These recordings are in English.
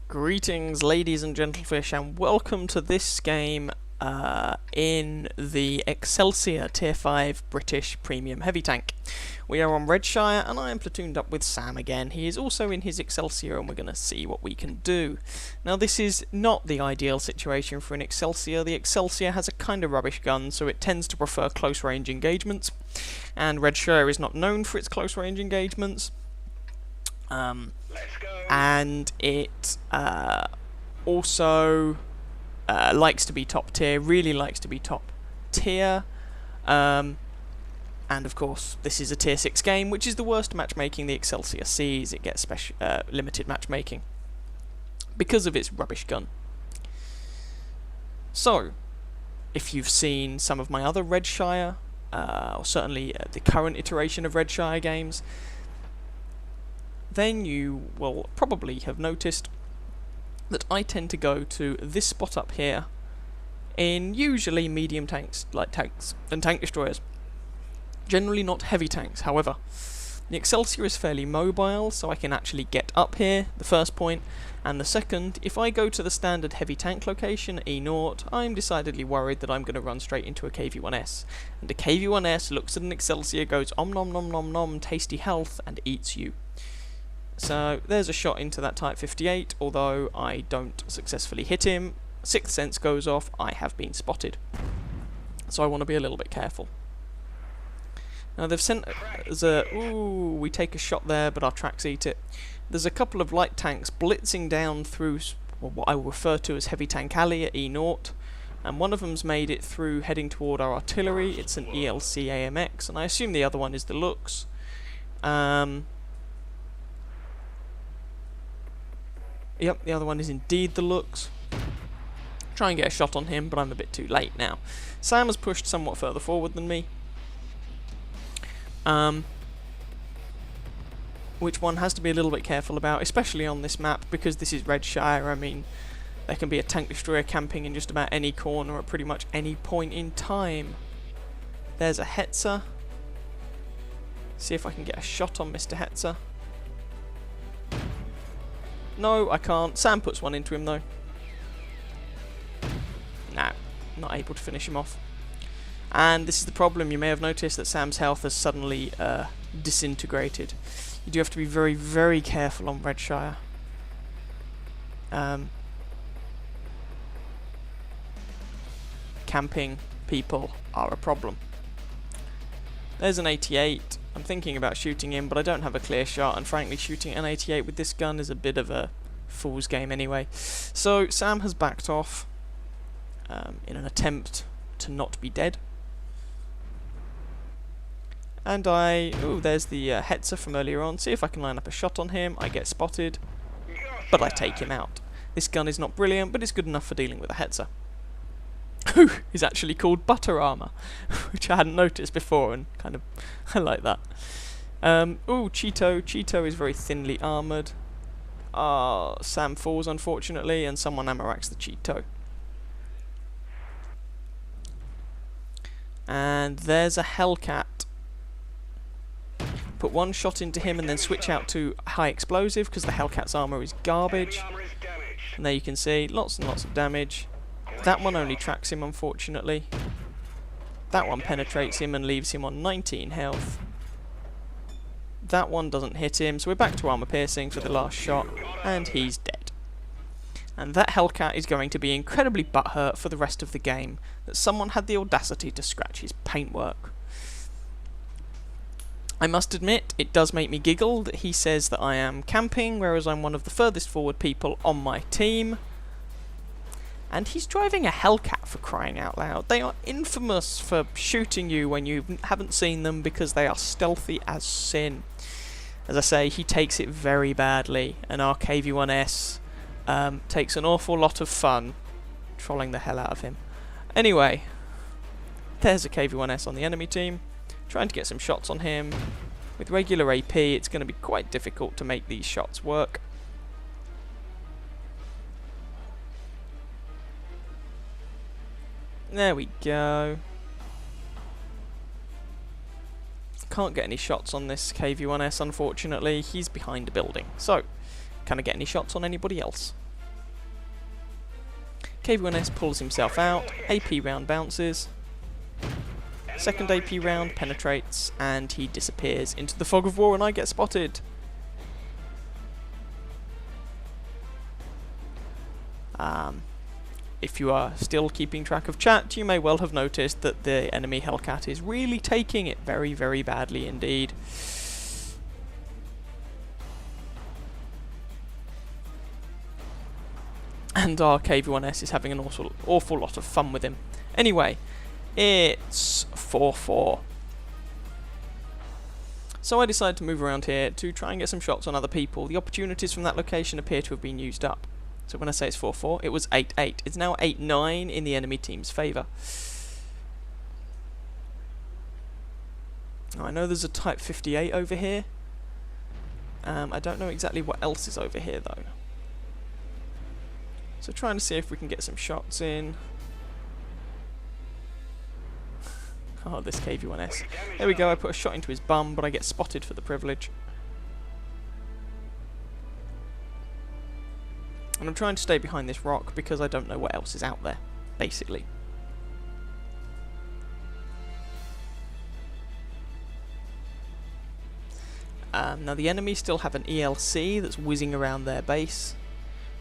Greetings, ladies and gentlefish, and welcome to this game in the Excelsior Tier 5 British Premium Heavy Tank. We are on Redshire, and I am platooned up with Sam again. He is also in his Excelsior, and we're going to see what we can do. Now, this is not the ideal situation for an Excelsior. The Excelsior has a kind of rubbish gun, so it tends to prefer close-range engagements, and Redshire is not known for its close-range engagements. And it also likes to be top tier, really likes to be top tier, and of course this is a tier 6 game, which is the worst matchmaking the Excelsior sees. It gets limited matchmaking because of its rubbish gun. So, if you've seen some of my other Redshire, or certainly the current iteration of Redshire games, then you will probably have noticed that I tend to go to this spot up here in usually medium tanks, light tanks, and tank destroyers. Generally not heavy tanks, however. The Excelsior is fairly mobile, so I can actually get up here, the first point, and the second, if I go to the standard heavy tank location, E0, I'm decidedly worried that I'm going to run straight into a KV-1S. And a KV-1S looks at an Excelsior, goes om nom nom nom nom, tasty health, and eats you. So there's a shot into that Type 58, although I don't successfully hit him. Sixth sense goes off, I have been spotted. So I want to be a little bit careful. Now they've sent ooh, we take a shot there, but our tracks eat it. There's a couple of light tanks blitzing down through what I will refer to as Heavy Tank Alley at E0, and one of them's made it through heading toward our artillery. It's an ELC AMX, and I assume the other one is the Lux. Yep, the other one is indeed the Lux. Try and get a shot on him, but I'm a bit too late now. Sam has pushed somewhat further forward than me. Which one has to be a little bit careful about, especially on this map, because this is Redshire. I mean, there can be a tank destroyer camping in just about any corner at pretty much any point in time. There's a Hetzer. See if I can get a shot on Mr. Hetzer. No, I can't. Sam puts one into him, though. Nah, not able to finish him off. And this is the problem. You may have noticed that Sam's health has suddenly disintegrated. You do have to be very, very careful on Redshire. Camping people are a problem. There's an 88. I'm thinking about shooting him, but I don't have a clear shot, and frankly shooting an 88 with this gun is a bit of a fool's game anyway. So Sam has backed off in an attempt to not be dead. And there's the Hetzer from earlier on. See if I can line up a shot on him. I get spotted, but I take him out. This gun is not brilliant, but it's good enough for dealing with a Hetzer. Who is actually called Butter Armor, which I hadn't noticed before, and kind of I like that. Ooh, Cheeto. Cheeto is very thinly armoured. Sam falls, unfortunately, and someone ammo-racks the Cheeto. And there's a Hellcat. Put one shot into him and then switch out to high explosive, because the Hellcat's armour is garbage. And there you can see, lots and lots of damage. That one only tracks him, unfortunately. That one penetrates him and leaves him on 19 health. That one doesn't hit him, so we're back to armor piercing for the last shot, and he's dead. And that Hellcat is going to be incredibly butthurt for the rest of the game that someone had the audacity to scratch his paintwork. I must admit, it does make me giggle that he says that I am camping, whereas I'm one of the furthest forward people on my team. And he's driving a Hellcat, for crying out loud. They are infamous for shooting you when you haven't seen them because they are stealthy as sin. As I say, he takes it very badly, and our KV-1S takes an awful lot of fun trolling the hell out of him. Anyway, there's a KV-1S on the enemy team, trying to get some shots on him. With regular AP, it's going to be quite difficult to make these shots work. There we go. Can't get any shots on this KV-1S, unfortunately. He's behind a building. So, can I get any shots on anybody else? KV-1S pulls himself out, AP round bounces, second AP round penetrates, and he disappears into the fog of war, and I get spotted. If you are still keeping track of chat, you may well have noticed that the enemy Hellcat is really taking it very, very badly indeed. And our KV-1S is having an awful lot of fun with him. Anyway, it's 4-4. So I decided to move around here to try and get some shots on other people. The opportunities from that location appear to have been used up. So when I say it's 4-4, it was 8-8. It's now 8-9 in the enemy team's favour. I know there's a Type 58 over here. I don't know exactly what else is over here though. So trying to see if we can get some shots in. Oh, this KV-1S. There we go, I put a shot into his bum, but I get spotted for the privilege. And I'm trying to stay behind this rock because I don't know what else is out there, basically. Now the enemy still have an ELC that's whizzing around their base.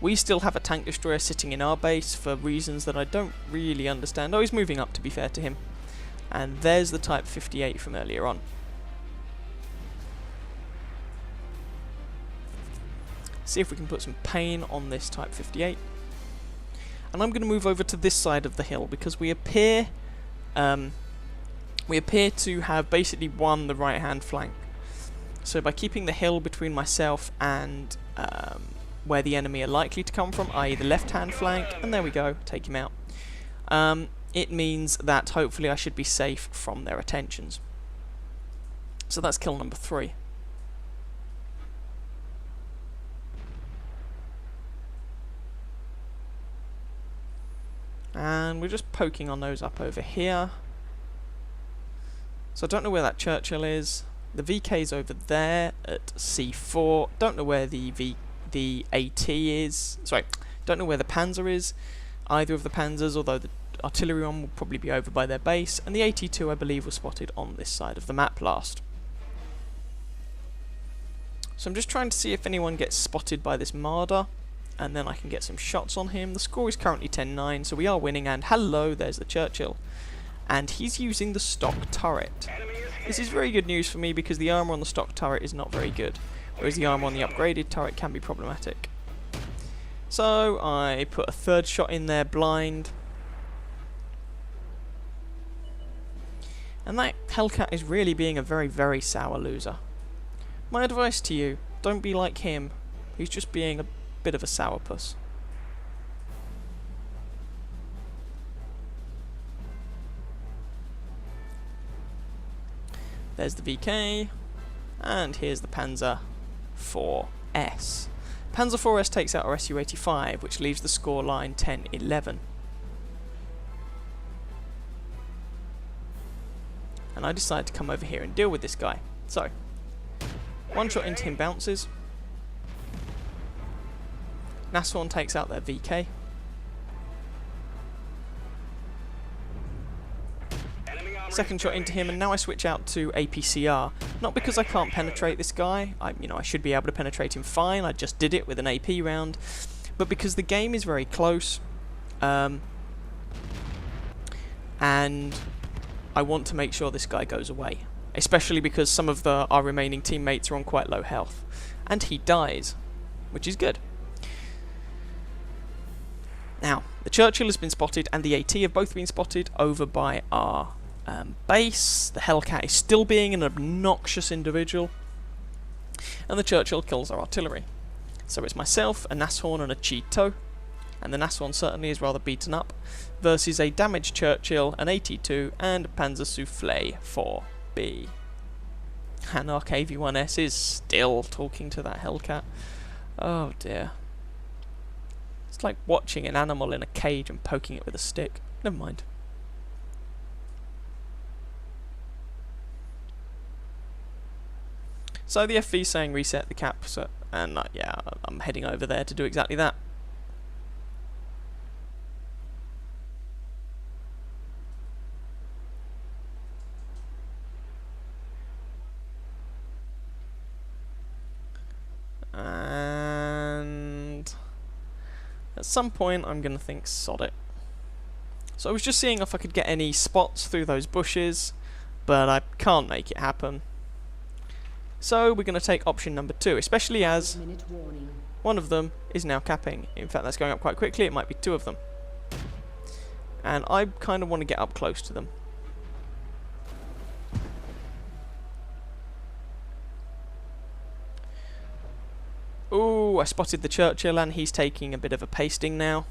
We still have a tank destroyer sitting in our base for reasons that I don't really understand. Oh, he's moving up, to be fair to him. And there's the Type 58 from earlier on. See if we can put some pain on this Type 58. And I'm going to move over to this side of the hill because we appear to have basically won the right hand flank. So by keeping the hill between myself and where the enemy are likely to come from, i.e. the left hand flank, and there we go, take him out. It means that hopefully I should be safe from their attentions. So that's kill number 3. And we're just poking our nose up over here. So I don't know where that Churchill is. The VK's over there at C4. Don't know where the AT is. Sorry, don't know where the Panzer is. Either of the Panzers, although the artillery one will probably be over by their base. And the AT2, I believe, was spotted on this side of the map last. So I'm just trying to see if anyone gets spotted by this Marder, and then I can get some shots on him. The score is currently 10-9, so we are winning, and hello, there's the Churchill. And he's using the stock turret. This is very good news for me because the armour on the stock turret is not very good, whereas the armour on the upgraded turret can be problematic. So I put a third shot in there blind. And that Hellcat is really being a very, very sour loser. My advice to you, don't be like him. He's just being a bit of a sourpuss. There's the VK, and here's the Panzer 4S. Panzer 4S takes out our Su-85, which leaves the score line 10-11. And I decide to come over here and deal with this guy. So, one shot into him bounces. Nashorn takes out their VK. Second shot into him, and now I switch out to APCR. Not because I can't penetrate this guy. I should be able to penetrate him fine. I just did it with an AP round. But because the game is very close, and I want to make sure this guy goes away. Especially because some of our remaining teammates are on quite low health. And he dies, which is good. Now, the Churchill has been spotted and the AT have both been spotted over by our base. The Hellcat is still being an obnoxious individual. And the Churchill kills our artillery. So it's myself, a Nashorn and a Cheeto. And the Nashorn certainly is rather beaten up. Versus a damaged Churchill, an AT2 and a Panzer Soufflé 4B. And our KV-1S is still talking to that Hellcat. Oh dear. It's like watching an animal in a cage and poking it with a stick. Never mind. So the FV's saying reset the cap, and yeah, I'm heading over there to do exactly that. At some point I'm going to think, sod it. So I was just seeing if I could get any spots through those bushes, but I can't make it happen. So we're going to take option number 2, especially as one of them is now capping. In fact, that's going up quite quickly. It might be 2 of them. And I kind of want to get up close to them. Ooh, I spotted the Churchill and he's taking a bit of a pasting now.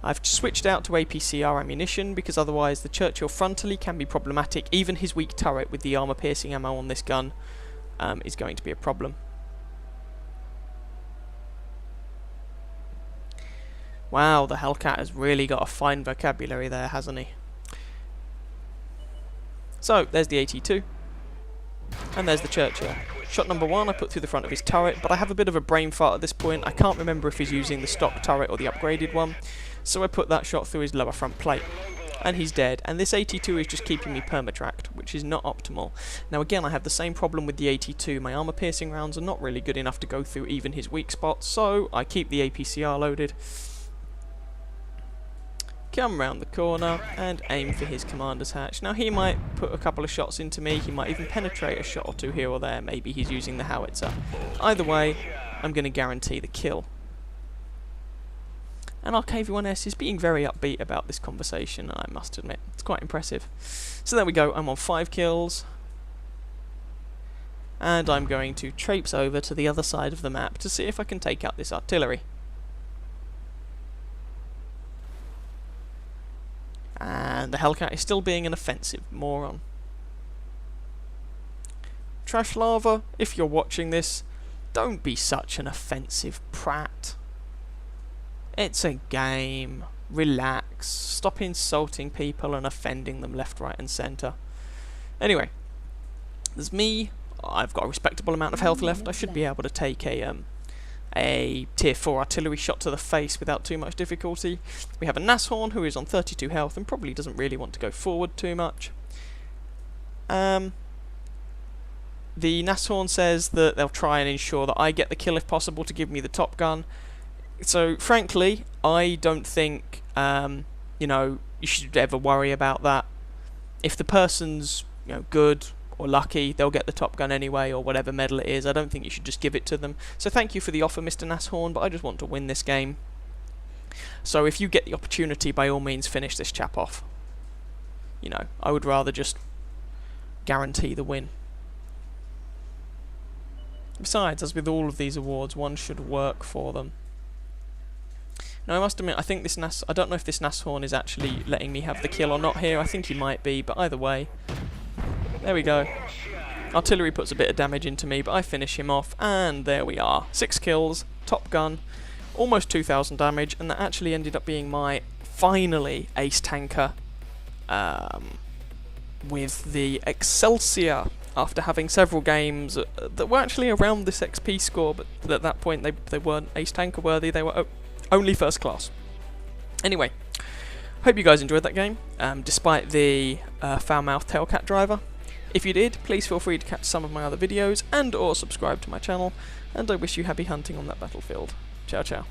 I've switched out to APCR ammunition because otherwise the Churchill frontally can be problematic. Even his weak turret with the armor piercing ammo on this gun is going to be a problem. Wow, the Hellcat has really got a fine vocabulary there, hasn't he? So, there's the AT2. And there's the Churchill. Shot number 1 I put through the front of his turret, but I have a bit of a brain fart at this point. I can't remember if he's using the stock turret or the upgraded one. So I put that shot through his lower front plate. And he's dead. And this AT2 is just keeping me permatracked, which is not optimal. Now again, I have the same problem with the AT2. My armor piercing rounds are not really good enough to go through even his weak spots, so I keep the APCR loaded. Come round the corner and aim for his commander's hatch. Now he might put a couple of shots into me, he might even penetrate a shot or 2 here or there, maybe he's using the howitzer. Either way, I'm going to guarantee the kill. And our KV-1S is being very upbeat about this conversation, I must admit. It's quite impressive. So there we go, I'm on 5 kills. And I'm going to traipse over to the other side of the map to see if I can take out this artillery. And the Hellcat is still being an offensive moron. Trash Lava, if you're watching this, don't be such an offensive prat. It's a game. Relax. Stop insulting people and offending them left, right and centre. Anyway, there's me. I've got a respectable amount of health left. I should be able to take a tier 4 artillery shot to the face without too much difficulty. We have a Nashorn who is on 32 health and probably doesn't really want to go forward too much. The Nashorn says that they'll try and ensure that I get the kill if possible to give me the top gun. So frankly, I don't think you know, you should ever worry about that. If the person's, you know, good or lucky, they'll get the top gun anyway, or whatever medal it is. I don't think you should just give it to them. So thank you for the offer, Mr. Nashorn, but I just want to win this game. So if you get the opportunity, by all means finish this chap off. You know, I would rather just guarantee the win. Besides, as with all of these awards, one should work for them. Now I must admit, I think this I don't know if this Nashorn is actually letting me have the kill or not here. I think he might be, but either way, there we go. Artillery puts a bit of damage into me, but I finish him off, and there we are. 6 kills, top gun, almost 2,000 damage, and that actually ended up being my, finally, ace tanker with the Excelsior, after having several games that were actually around this XP score, but at that point they weren't ace tanker worthy, they were only first class. Anyway, hope you guys enjoyed that game, despite the foul-mouthed Hellcat driver. If you did, please feel free to catch some of my other videos and or subscribe to my channel, and I wish you happy hunting on that battlefield. Ciao ciao.